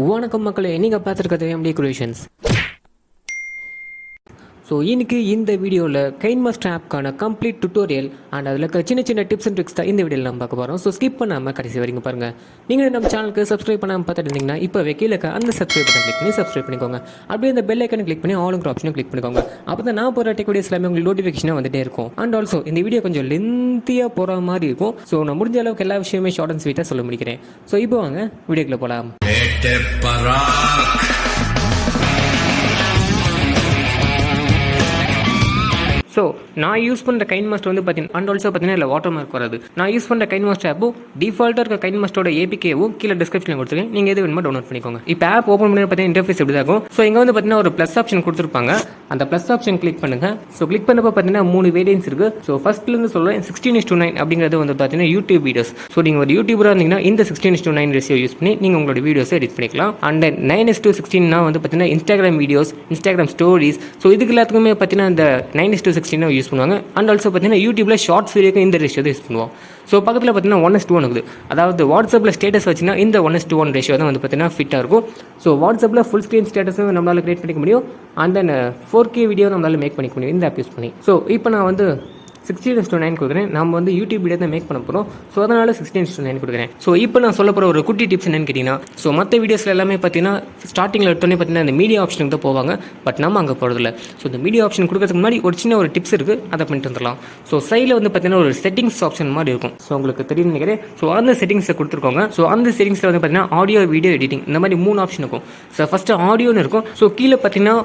வணக்கம் மக்களே, நீங்கள் பார்த்துருக்கிறது எம்டி கிரியேஷன்ஸ். ஸோ இன்னைக்கு இந்த வீடியோவில் கைன்மாஸ்டர் ஆப்க்கான கம்ப்ளீட் டுட்டோரியல் அண்ட் அதில் இருக்க சின்ன சின்ன டிப்ஸ் அண்ட் ட்ரிக்ஸ் தான் இந்த வீடியோவில் நம்ம பார்க்க போகிறோம். ஸோ ஸ்கிப் பண்ணாமல் கடைசி வரைக்கும் பாருங்கள். நீங்கள் நம்ம சேனலுக்கு சப்ஸ்கிரைப் பண்ணாமல் பார்த்துட்டு இருந்தீங்கன்னா இப்போவே கீழே அந்த சப்ஸ்கிரைப் பட்டன் கிளிக் பண்ணி சப்ஸ்கிரைப் பண்ணிக்கோங்க. அப்படியே இந்த பெல் ஐக்கனை கிளிக் பண்ணி ஆளுங்கிற ஆப்ஷனும் கிளிக் பண்ணிக்கோங்க. அப்போ தான் நான் போகிற டெக் வீடியோஸ் எல்லாமே உங்களுக்கு நோட்டிஃபிகேஷனாக வந்துட்டே இருக்கும். அண்ட் ஆல்சோ இந்த வீடியோ கொஞ்சம் லென்த்தியாக போகிற மாதிரி இருக்கும். ஸோ நான் முடிஞ்ச அளவுக்கு எல்லா விஷயமே ஷார்ட் அண்ட் ஸ்வீட்டாக சொல்ல முடிக்கிறேன். ஸோ இப்போ வாங்க வீடியோக்குள்ளே போகலாம். ஸோ நான் யூஸ் பண்ணுற கைன்மாஸ்டர் வந்து பார்த்தீங்கன்னா அண்ட் ஆல்சோ பார்த்தீங்கன்னா இல்லை வாட்டர் மார்க் வராது. நான் யூஸ் பண்ணுற கைன்மாஸ்டர் ஆப்பும் டிஃபால்ட்டாக இருக்க கைன்மாஸ்டரோட ஏபிகேவும் கீழே டிஸ்கிரிப்ஷனில் கொடுத்துருக்கேன். நீங்கள் எது வேணுமோ டவுன்லோட் பண்ணிக்கோங்க. இப்போ ஆப் ஓப்பன் பண்ணி பார்த்தீங்கன்னா இன்டர்ஃபேஸ் எப்படி இருக்கும். ஸோ இங்கே வந்து பார்த்தீங்கன்னா ஒரு ப்ளஸ் ஆப்ஷன் கொடுத்துருப்பாங்க. அந்த ப்ளஸ் ஆப்ஷன் கிளிக் பண்ணுங்க. ஸோ கிளிக் பண்ணப்போ பார்த்தீங்கன்னா 3 வேரியன்ஸ் இருக்குது. ஸோ ஃபர்ஸ்ட்லேருந்து சொல்கிறேன் 16:9 அப்படிங்கிறது வந்து பார்த்தீங்கன்னா யூடியூப் வீடியோஸ். ஸோ நீங்கள் ஒரு யூடியூபராக இருந்தீங்கன்னா இந்த 16:9 ரேஷியோ யூஸ் பண்ணி நீங்கள் உங்களோட வீடியோஸை எடிட் பண்ணிக்கலாம். அண்ட் 9:16 வந்து பார்த்தீங்கன்னா Instagram videos, Instagram stories. So இதுக்கு எல்லாத்துக்குமே பார்த்தீங்கன்னா இந்த 9:16 யூஸ் பண்ணுவாங்க. அண்ட் ஆல்சோ பார்த்தீங்கன்னா யூடியூப்ல ஷார்ட்ஸ் வீடியோக்கு இந்த ரேஷியோ தான் யூஸ் பண்ணுவோம். ஸோ பக்கத்தில் பார்த்தீங்கன்னா 1:1 இருக்குது. அதாவது வாட்ஸ்அப்பில் ஸ்டேட்டஸ் வச்சுன்னா இந்த 1:1 ரேஷியோ தான் வந்து பார்த்தீங்கன்னா ஃபிட்டாக இருக்கும். ஸோ வாட்ஸ்அப்பில் ஃபுல் ஸ்க்ரீன் ஸ்டேட்டஸும் நம்மளால் கிரியேட் பண்ணிக்க முடியும். அண்ட் தென் 4K வீடியோ நம்மளால் மேக் பண்ணிக்க முடியும் இந்த ஆப் யூஸ் பண்ணி. ஸோ இப்போ நான் வந்து 16:9 கொடுக்குறேன். நம்ம வந்து யூடியூப் வீடியோ தான் மேக் பண்ண போகிறோம். ஸோ அதனால் 16:9 கொடுக்குறேன். ஸோ இப்போ நான் சொல்ல போகிற ஒரு குட்டி டிப்ஸ் என்னன்னு கேட்டிங்கன்னா, ஸோ மற்ற வீடியோஸில் எல்லாமே பார்த்தீங்கன்னா ஸ்டார்டிங்கில் எடுத்தோன்னே பார்த்தீங்கன்னா இந்த மீடியா ஆப்ஷனுக்கு தான் போவாங்க. பட் நம்ம அங்கே போகிறதில்ல. ஸோ இந்த மீடியா ஆப்ஷன் கொடுக்கறதுக்கு முன்னாடி ஒரு சின்ன ஒரு டிப்ஸ் இருக்குது, அதை பண்ணிட்டு வந்துடலாம். ஸோ சைடில் வந்து பார்த்தீங்கன்னா ஒரு செட்டிங்ஸ் ஆப்ஷன் மாதிரி இருக்கும். ஸோ உங்களுக்கு தெரியும் நினைக்கிறேன். ஸோ அந்த செட்டிங்ஸை கொடுத்துருக்கோங்க. ஸோ அந்த செட்டிங்ஸில் வந்து பார்த்தீங்கன்னா ஆடியோ, வீடியோ எடிட்டிங் இந்த மாதிரி 3 ஆப்ஷன் இருக்கும். ஸோ ஃபஸ்ட்டு ஆடியோன்னு இருக்கும். ஸோ கீழே பார்த்தீங்கன்னா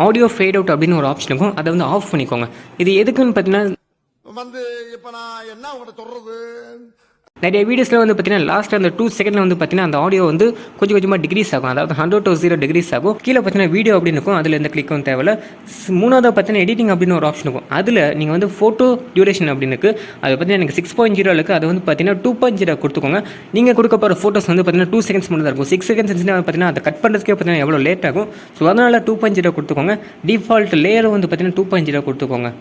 ஆடியோ ஃபேட் அவுட் அப்படின்னு ஒரு ஆப்ஷன் இருக்கும். அதை வந்து ஆஃப் பண்ணிக்கோங்க. இது எதுக்குன்னு பார்த்தீங்கன்னா இப்ப நான் என்ன உங்கள்கிட்ட சொல்றது, நிறைய வீடியோஸில் வந்து பார்த்தீங்கன்னா லாஸ்ட் அந்த 2 செகண்டில் வந்து பார்த்தீங்கன்னா அந்த ஆடியோ வந்து கொஞ்சம் கொஞ்சமாக டிகிரீஸ் ஆகும். அதாவது 100 to 0 டிகிரீஸ் ஆகும். கீழே பார்த்தீங்கன்னா வீடியோ அப்படின்னு இருக்கும். அதில் எந்த கிளிக்கும் தேவையில்ல. 3வது பார்த்தீங்கன்னா எடிட்டிங் அப்படின்னு ஒரு ஆப்ஷன் இருக்கும். அதில் நீங்கள் வந்து ஃபோட்டோ டியூரேஷன் அப்படின்னு இருக்குது. அது பார்த்தீங்கன்னா எனக்கு 6.0 இருக்குது. அது வந்து பார்த்தீங்கன்னா 2.0 கொடுத்துக்கோங்க. நீங்கள் கொடுக்க போகிற ஃபோட்டோஸ் வந்து பார்த்தீங்கன்னா 2 செகண்ட்ஸ் மட்டும் தான் இருக்கும். 6 செகண்ட்ஸ் பார்த்தீங்கன்னா அதை கட் பண்ணுறதுக்கே பார்த்தீங்கன்னா எவ்வளோ லேட் ஆகும். ஸோ அதனால் 2.0 கொடுத்துக்கோங்க. டிஃபால்ட் லேயர் வந்து பார்த்தீங்கன்னா 2.0 கொடுத்துக்கோங்க.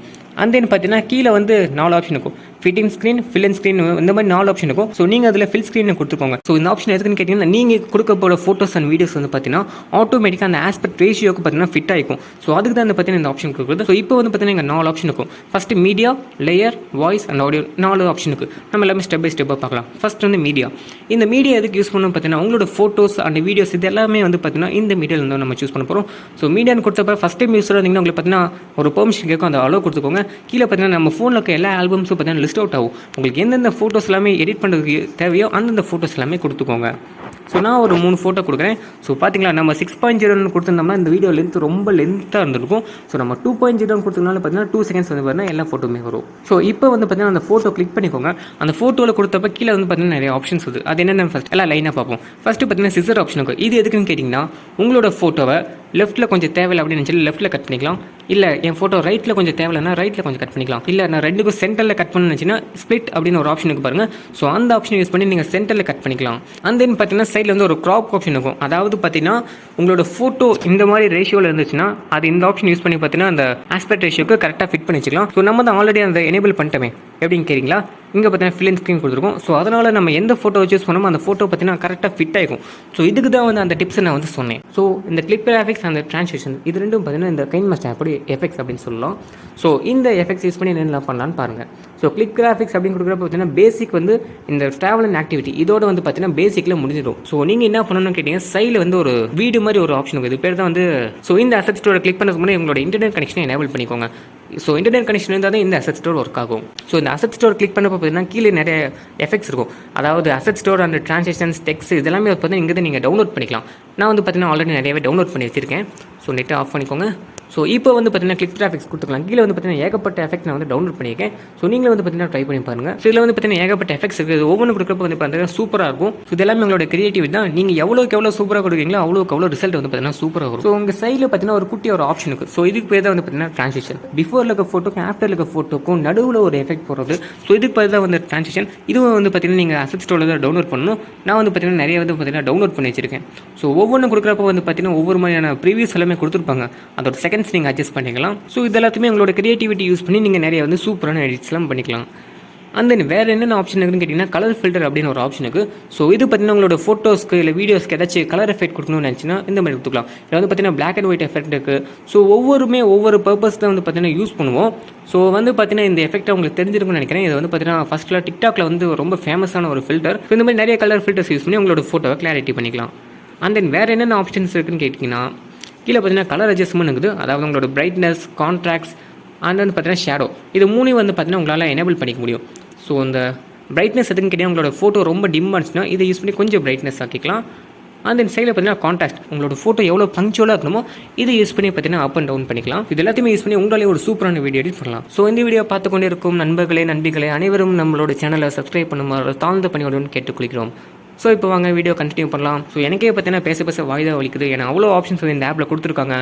அண்ட் தென் பார்த்தீங்கன்னா கீழே வந்து 4 ஆப்ஷன் இருக்கும். Fitting screen, fill and screen, இந்த மாதிரி 4 ஆப்ஷன் இருக்கும். ஸோ நீங்கள் அதில் ஃபில் ஸ்க்ரீனை கொடுத்துக்கோங்க. ஸோ இந்த ஆப்ஷன் எதுக்குன்னு கேட்டிங்கன்னா, நீங்கள் கொடுக்க போகிற ஃபோட்டோஸ் அண்ட் வீடியோஸ் வந்து பார்த்தீங்கன்னா ஆட்டோமேட்டிக்காக அந்த ஆஸ்பெக்ட் ரேஷியோக்கு பார்த்தீங்கன்னா ஃபிட் ஆகிக்கும். ஸோ அதுக்கு தான் வந்து பார்த்தீங்கன்னா இந்த ஆப்ஷன் கொடுக்குறது. ஸோ இப்போ வந்து பார்த்தீங்கன்னா இங்கே 4 ஆப்ஷன் இருக்கும். First media, layer, voice and audio 4 option இருக்குது. நம்ம எல்லாமே ஸ்டெப் பை ஸ்டெப்பாக பார்க்கலாம். ஃபஸ்ட் வந்து மீடியா. இந்த மீடியா எதுக்கு யூஸ் பண்ணணும் பார்த்தீங்கன்னா, உங்களோட ஃபோட்டோஸ் அண்ட் வீடியோஸ் இது எல்லாமே வந்து பார்த்தீங்கன்னா இந்த மீடியாவில் வந்து நம்ம சூஸ் பண்ண போகிறோம். ஸோ மீடியான்னு கொடுத்தப்ப ஃபஸ்ட் டைம் யூஸ் இருந்தீங்கன்னா உங்களுக்கு பார்த்தீங்கன்னா ஒரு பெர்மிஷன் கேட்கும். அந்த அளவு கொடுத்துக்கோங்க. கீழே பார்த்தீங்கன்னா நம்ம ஃபோனில் இருக்க எல்லா ஆல்பம்ஸும் பார்த்தீங்கன்னா லிஸ்ட் அவுட் ஆகும். உங்களுக்கு எந்தெந்த ஃபோட்டோஸ் எல்லாமே எடிட் பண்ணுறதுக்கு தேவையோ அந்தந்த ஃபோட்டோஸ் எல்லாமே கொடுத்துக்கோங்க. ஸோ நான் ஒரு 3 ஃபோட்டோ கொடுக்குறேன். ஸோ பார்த்தீங்களா, நம்ம 6.0 கொடுத்துருந்தோம்னா இந்த வீடியோ லென்த் ரொம்ப லென்த்தாக இருந்திருக்கும். ஸோ நம்ம 2.0 கொடுத்ததுனால பார்த்தீங்கன்னா 2 செகண்ட்ஸ் வந்து பார்த்தீங்கன்னா எல்லா ஃபோட்டோமே வரும். ஸோ இப்போ வந்து பார்த்தீங்கன்னா அந்த ஃபோட்டோ கிளிக் பண்ணிக்கோங்க. அந்த ஃபோட்டோவில் கொடுத்தப்ப கீழே வந்து பார்த்தீங்கன்னா நிறைய ஆப்ஷன்ஸ் வருது. அது என்னென்ன ஃபஸ்ட் எல்லாம் லைனாக பார்ப்போம். ஃபஸ்ட்டு பார்த்தீங்கன்னா சிசர் ஆப்ஷன் இருக்கும். இது எதுக்குன்னு கேட்டிங்கன்னா, உங்களோட ஃபோட்டோவை லெஃப்ட்டில் கொஞ்சம் தேவையில்லை அப்படின்னு நினச்சி லெஃப்ட்டில் கட் பண்ணிக்கலாம். இல்லை என் ஃபோட்டோ ரைட்டில் கொஞ்சம் தேவையில்லைன்னா ரைட்டில் கொஞ்சம் கட் பண்ணிக்கலாம். இல்லை நான் ரெண்டுக்கும் சென்டரில் கட் பண்ணுச்சுன்னா ஸ்ப்ளிட் அப்படின்னு ஒரு ஆப்ஷன் இருக்கு பாருங்கள். ஸோ அந்த ஆப்ஷன் யூஸ் பண்ணி நீங்கள் சென்டரில் கட் பண்ணிக்கலாம். அண்ட் தென் பார்த்தீங்கன்னா சைடில் வந்து ஒரு க்ராப் ஆப்ஷன் இருக்கும். அதாவது பார்த்தீங்கன்னா உங்களோட ஃபோட்டோ இந்த மாதிரி ரேஷியோவில் இருந்துச்சுன்னா அது இந்த ஆப்ஷன் யூஸ் பண்ணி பார்த்தீங்கன்னா அந்த ஆஸ்பெக்ட் ரேஷியோக்கு கரெக்டாக ஃபிட் பண்ணி வச்சுக்கலாம். ஸோ நம்ம தான் ஆல்ரெடி அந்த எனேபிள் பண்ணிட்டோமே எப்படின்னு கேட்டிங்களா. இங்கே பார்த்தீங்கன்னா ஃபில் அண்ட் ஸ்க்ரீன் கொடுத்துருக்கோம். ஸோ அதனால் நம்ம எந்த ஃபோட்டோ சூஸ் பண்ணோமோ அந்த ஃபோட்டோ பார்த்தீங்கன்னா கரெக்டாக ஃபிட் ஆகிக்கும். ஸோ இதுக்கு தான் வந்து அந்த டிப்ஸை நான் வந்து சொன்னேன். ஸோ இந்த கிளிக் கிராஃபிக்ஸ் அந்த ட்ரான்ஸ்லேஷன் இது ரெண்டும் பார்த்தீங்கன்னா இந்த கைன்மாஸ்டர் ஆப்போட எஃபெக்ட்ஸ் அப்படின்னு சொல்லலாம். ஸோ இந்த எஃபெக்ட்ஸ் யூஸ் பண்ணி என்னென்ன பண்ணலான்னு பாருங்கள். ஸோ கிளிக் கிராஃபிக்ஸ் அப்படின்னு கொடுக்குறப்ப பார்த்தீங்கன்னா பேசிக் வந்து இந்த ட்ராவல் அண்ட் ஆக்டிவிட்டி இதோட வந்து பார்த்தீங்கன்னா பேசிக்கில் முடிஞ்சிடும். ஸோ நீங்கள் என்ன பண்ணணும்னு கேட்டிங்கன்னா, சைடில் வந்து ஒரு வீடு மாதிரி ஒரு ஆப்ஷன் இருக்குது. இது பேர் தான் வந்து ஸோ இந்த அசெட் ஸ்டோரை கிளிக் பண்ணுறதுக்கு முன்னாடி உங்களோட இன்டர்நெட் கனெக்ஷனை எனேபிள் பண்ணிக்கோங்க. ஸோ இன்டர்நெட் கனெக்ஷன் இருந்தால் தான் இந்த அசெட் ஸ்டோர் ஒர்க் ஆகும். ஸோ இந்த அசெட் ஸ்டோர் கிளிக் பண்ணப்போ பார்த்தீங்கன்னா கீழே நிறைய எஃபெக்ட்ஸ் இருக்கும். அதாவது அசெட் ஸ்டோர் அந்த ட்ரான்சாக்ஷன்ஸ், டெக்ஸ்ட் இதெல்லாமே பார்த்தீங்கன்னா இங்கே தான் நீங்கள் டவுன்லோட் பண்ணிக்கலாம். நான் வந்து பார்த்தீங்கன்னா ஆல்ரெடி நிறையவே டவுன்லோட் பண்ணி வச்சிருக்கேன். ஸோ நெட்டை ஆஃப் பண்ணிக்கோங்க. ஸோ இப்போ வந்து பார்த்தீங்கன்னா கிளிக் கிராஃபிக்ஸ் கொடுத்துக்கலாம். கீழே வந்து பார்த்தீங்கன்னா ஏகப்பட்ட எஃபெக்ட் நான் வந்து டவுன்லோட் பண்ணியிருக்கேன். ஸோ நீங்களும் வந்து பார்த்தீங்கன்னா ட்ரை பண்ணி பாருங்கள். ஸோ இதில் வந்து பார்த்தீங்கன்னா ஏகப்பட்ட எஃபெக்ட்ஸ் இருக்குது. ஒவ்வொன்று கொடுக்குறப்ப வந்து பார்த்தீங்கன்னா சூப்பராக இருக்கும். ஸோ இது எல்லாமே உங்களோட கிரியேட்டிவிட்டி தான். நீங்கள் எவ்வளோ சூப்பராக கொடுக்குறீங்களோ அவ்வளோ ரிசல்ட் வந்து பார்த்தீங்கன்னா சூப்பராக வரும். ஸோ உங்கள் சைடில் பார்த்தீங்கன்னா ஒரு குட்டி ஒரு ஆப்ஷன் இருக்குது. ஸோ இதுக்கு பேர் தான் வந்து பார்த்தீங்கன்னா ட்ரான்சிஷன். பிஃபோரில் இருக்க ஃபோட்டோக்கும் ஆஃப்டரில் இருக்க ஃபோட்டோக்கும் நடுவில் ஒரு எஃபெக்ட் போடுறது. ஸோ இதுக்கு பேர் தான் வந்து ட்ரான்சிஷன். இதுவும் வந்து பார்த்தீங்கன்னா நீங்கள் அசெட் ஸ்டோரில் தான் டவுன்லோட் பண்ணணும். நான் வந்து பார்த்தீங்கன்னா நிறைய வந்து பார்த்தீங்கன்னா டவுன்லோட் பண்ணி வச்சிருக்கேன். ஸோ ஒவ்வொன்றும் கொடுக்குறப்ப வந்து பார்த்தீங்கன்னா ஒவ்வொரு மாதிரியான ப்ரீவியஸ் எல்லாமே கொடுத்துருப்பாங்க. அதோட செகண்ட்ஸ் நீங்கள் அட்ஜஸ்ட் பண்ணிக்கலாம். ஸோ இது எல்லாத்தையுமே உங்களோட கிரியேட்டிவிட்டி யூஸ் பண்ணி நீங்கள் நிறைய வந்து சூப்பரான எடிட்ஸ்லாம் பண்ணிக்கலாம். அண்ட் தென் வேறு என்னென்ன ஆப்ஷன் இருக்குன்னு கேட்டிங்கன்னா கலர் ஃபில்டர் அப்படின்னு ஒரு ஆப்ஷன் இருக்குது. ஸோ இது பார்த்தீங்கன்னா உங்களோட ஃபோட்டோஸ்க்கு இல்லை வீடியோஸ்க்கு ஏதாச்சும் கலர் எஃபெக்ட் கொடுக்கணும்னு நினச்சின்னா இந்த மாதிரி கொடுத்துக்கலாம். இதில் வந்து பார்த்தீங்கன்னா பிளாக் அண்ட் ஒயிட் எஃபெக்ட் இருக்குது. ஸோ ஒவ்வொரு பர்பஸ் தான் வந்து பார்த்தீங்கன்னா யூஸ் பண்ணுவோம். ஸோ வந்து பார்த்தீங்கன்னா இந்த எஃபெக்ட் உங்களுக்கு தெரிஞ்சிருக்கும்னு நினைக்கிறேன். இது வந்து பார்த்தீங்கன்னா ஃபஸ்ட்டில் டிக்டாக்ல வந்து ரொம்ப ஃபேமஸான ஒரு ஃபில்டர். ஸோ இந்த மாதிரி நிறைய கலர் ஃபில்டர்ஸ் யூஸ் பண்ணி உங்களோட ஃபோட்டோவை கிளாரிட்டி பண்ணிக்கலாம். அண்ட் தென் வேறு என்னென்ன ஆப்ஷன்ஸ் இருக்குன்னு கேட்டிங்கன்னா கீழே பார்த்தீங்கன்னா கலர் அட்ஜஸ்ட்மெண்ட் இருக்குது. அதாவது உங்களோட பிரைட்னஸ், கான்ட்ராக்ட்ஸ் அண்ட் வந்து பார்த்தீங்கன்னா ஷேடோ, இது மூணையும் வந்து பார்த்தீங்கன்னா உங்களால் எனேபிள் பண்ணிக்க முடியும். ஸோ இந்த பிரைட்னஸ் எதுன்னு கேட்டிங்கன்னா உங்களோட ஃபோட்டோ ரொம்ப டிம்மாக இருந்துச்சுன்னா இதை யூஸ் பண்ணி கொஞ்சம் பிரைட்னஸ் ஆக்கிக்கலாம். அண்ட் தென் சைடில் பார்த்தீங்கன்னா கான்ட்ராஸ்ட், உங்களோட ஃபோட்டோ எவ்வளோ பங்க்சுவலாக இருக்கணுமோ இதை யூஸ் பண்ணி பார்த்தீங்கன்னா அப் அண்ட் டவுன் பண்ணிக்கலாம். இது எல்லாத்தையுமே யூஸ் பண்ணி உங்களாலே ஒரு சூப்பரான வீடியோ எடிட் பண்ணலாம். ஸோ இந்த வீடியோ பார்த்து கொண்டே இருக்கும் நண்பிகளே அனைவரும் நம்மளோட சேனலை சப்ஸ்கிரைப் பண்ணுமாறு தாழ்ந்த பணியுடன் கேட்டுக்கொள்கிறோம். ஸோ இப்போ வாங்க வீடியோ கண்டினியூ பண்ணலாம். ஸோ எனக்கே பார்த்தீங்கன்னா பேச வாய்தான் வலிக்குது. ஏன்னா அவ்வளோ ஆப்ஷன்ஸ் வந்து இந்த ஆப்பில் கொடுத்துருக்காங்க.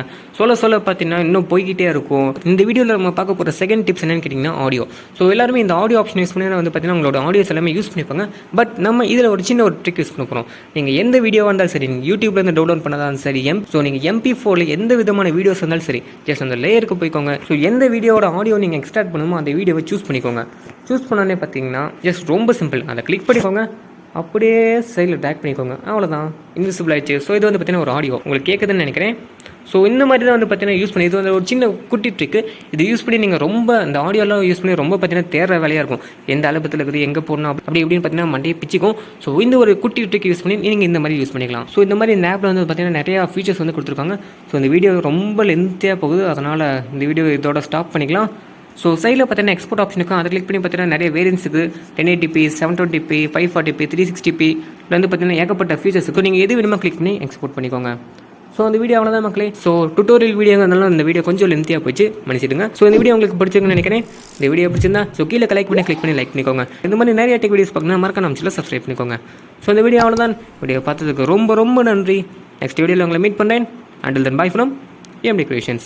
சொல்ல பார்த்தீங்கன்னா இன்னும் போய்கிட்டே இருக்கும். இந்த வீடியோவில் நம்ம பார்க்க போகிற செகண்ட் டிப்ஸ் என்னன்னு கேட்டிங்கன்னா ஆடியோ. ஸோ எல்லாருமே இந்த ஆடியோ ஆப்ஷன் யூஸ் பண்ணி வந்து பார்த்தீங்கன்னா உங்களோட ஆடியோஸ் எல்லாமே யூஸ் பண்ணிப்பாங்க. பட் நம்ம இதில் ஒரு சின்ன ஒரு ட்ரிக் யூஸ் பண்ண போகிறோம். நீங்கள் எந்த வீடியோவாக இருந்தாலும் சரி, நீங்கள் யூடியூப்லேருந்து டவுன்லோட் பண்ணாலும் சரி, ஸோ நீங்கள் MP4 எந்த விதமான வீடியோஸ் இருந்தாலும் சரி, ஜஸ்ட் அந்த லேயருக்கு போய்க்கோங்க. ஸோ எந்த வீடியோட ஆடியோ நீங்கள் எக்ஸ்ட்ராக்ட் பண்ணுமோ அந்த வீடியோவை சூஸ் பண்ணிக்கோங்க. சூஸ் பண்ணோன்னே பார்த்தீங்கன்னா ஜஸ்ட் ரொம்ப சிம்பிள், அதை கிளிக் பண்ணிக்கோங்க, அப்படியே சைடில் ட்ராக் பண்ணிக்கோங்க, அவ்வளோதான், இன்விசிபிள் ஆயிடுச்சு. ஸோ இது வந்து பார்த்தீங்கன்னா ஒரு ஆடியோ உங்களுக்கு கேட்குதுன்னு நினைக்கிறேன். ஸோ இந்த மாதிரி தான் வந்து பார்த்தீங்கன்னா யூஸ் பண்ணி, இது வந்து ஒரு சின்ன குட்டி ட்ரிக்கு. இது யூஸ் பண்ணி நீங்கள் ரொம்ப இந்த ஆடியோலாம் யூஸ் பண்ணி ரொம்ப பார்த்தீங்கன்னா தேடுற வேலையாக இருக்கும். எந்த அலுப்பத்தில் இருக்குது, எங்கே போடணும், அப்படி இப்படின்னு பார்த்தீங்கன்னா மண்டையை பிச்சிக்கும். ஸோ இந்த ஒரு குட்டி ட்ரிக் யூஸ் பண்ணி நீங்கள் இந்த மாதிரி யூஸ் பண்ணிக்கலாம். ஸோ இந்த மாதிரி இந்த ஆப்பில் வந்து பார்த்தீங்கன்னா நிறையா ஃபீச்சர்ஸ் வந்து கொடுத்துருக்காங்க. ஸோ இந்த வீடியோ ரொம்ப லென்த்தியாக போகுது, அதனால் இந்த வீடியோ இதோட ஸ்டாப் பண்ணிக்கலாம். ஸோ சைடில் பார்த்தீங்கன்னா எக்ஸ்போர்ட் ஆப்ஷன் இருக்கும். அதை கிளிக் பண்ணி பார்த்தீங்கன்னா நிறைய வேரியன்ஸ் இருக்குது. 1080p, 720p, 540p, 360p வந்து பார்த்தீங்கன்னா ஏகப்பட்ட ஃபீச்சர்ஸ் இருக்கும். நீங்கள் எது வேணுமோ கிளிக் பண்ணி எக்ஸ்போர்ட் பண்ணிக்கோங்க. ஸோ அந்த வீடியோ அவ்வளோதான் மக்களே. ஸோ டுட்டோரியல் வீடியோங்கிறதுனால இந்த வீடியோ கொஞ்சம் லென்த்தியாக போச்சு, மன்னிச்சிடுங்க. ஸோ இந்த வீடியோ உங்களுக்கு பிடிச்சிருக்குன்னு நினைக்கிறேன். இந்த வீடியோ பிடிச்சிருந்தா ஸோ கீழே கிளிக் பண்ணி லைக் பண்ணிக்கோங்க. இந்த மாதிரி நிறைய டெக் வீடியோஸ் பார்க்கணும் மறக்காம நம்ம சேனலை சப்ஸ்கிரைப் பண்ணிக்கோங்க. ஸோ இந்த வீடியோ அவ்வளோதான். வீடியோ பார்த்ததுக்கு ரொம்ப நன்றி. நெக்ஸ்ட் வீடியோவில் உங்களை மீட் பண்ணுறேன். Until then, bye from MD Creations.